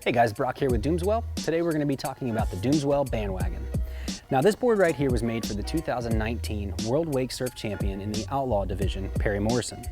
Hey guys, Brock here with Doomswell. Today we're going to be talking about the Doomswell Bandwagon. Now this board right here was made for the 2019 World Wake Surf Champion in the Outlaw division, Perry Morrison.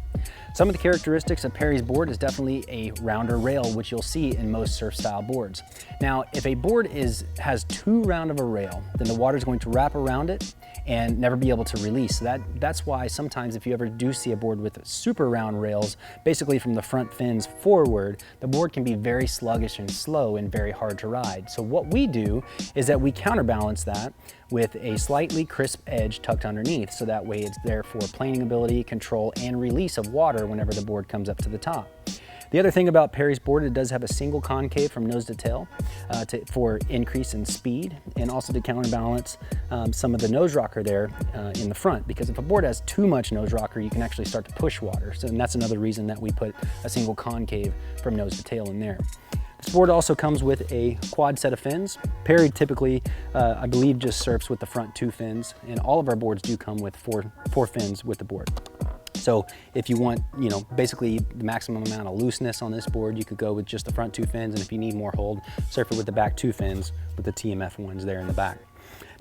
Some of the characteristics of Perry's board is definitely a rounder rail, which you'll see in most surf style boards. Now, if a board has too round of a rail, then the water is going to wrap around it and never be able to release. That's why sometimes if you ever do see a board with super round rails, basically from the front fins forward, the board can be very sluggish and slow and very hard to ride. So what we do is that we counterbalance that with a slightly crisp edge tucked underneath, so that way it's there for planing ability, control, and release of water whenever the board comes up to the top. The other thing about Perry's board, it does have a single concave from nose to tail for increase in speed, and also to counterbalance some of the nose rocker there in the front, because if a board has too much nose rocker, you can actually start to push water. So, and that's another reason that we put a single concave from nose to tail in there. This board also comes with a quad set of fins. Perry typically, I believe, just surfs with the front two fins, and all of our boards do come with four fins with the board. So if you want, basically the maximum amount of looseness on this board, you could go with just the front two fins, and if you need more hold, surf it with the back two fins with the TMF ones there in the back.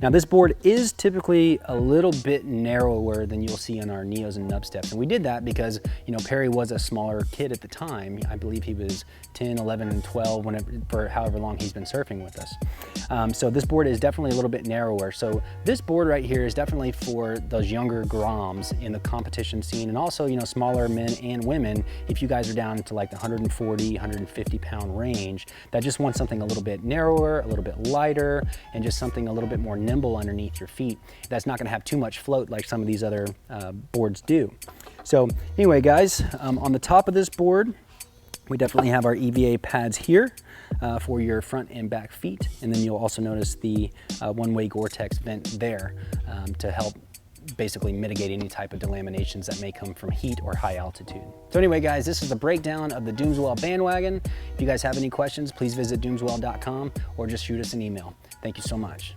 Now this board is typically a little bit narrower than you'll see on our Neos and Nub Steps. And we did that because, Perry was a smaller kid at the time. I believe he was 10, 11, and 12 for however long he's been surfing with us. So this board is definitely a little bit narrower. So this board right here is definitely for those younger groms in the competition scene, and also, smaller men and women, if you guys are down to like the 140, 150 pound range, that just want something a little bit narrower, a little bit lighter, and just something a little bit more nimble underneath your feet. That's not going to have too much float like some of these other boards do. So anyway, guys, on the top of this board, we definitely have our EVA pads here for your front and back feet. And then you'll also notice the one-way Gore-Tex vent there to help basically mitigate any type of delaminations that may come from heat or high altitude. So anyway, guys, this is the breakdown of the Doomswell Bandwagon. If you guys have any questions, please visit doomswell.com or just shoot us an email. Thank you so much.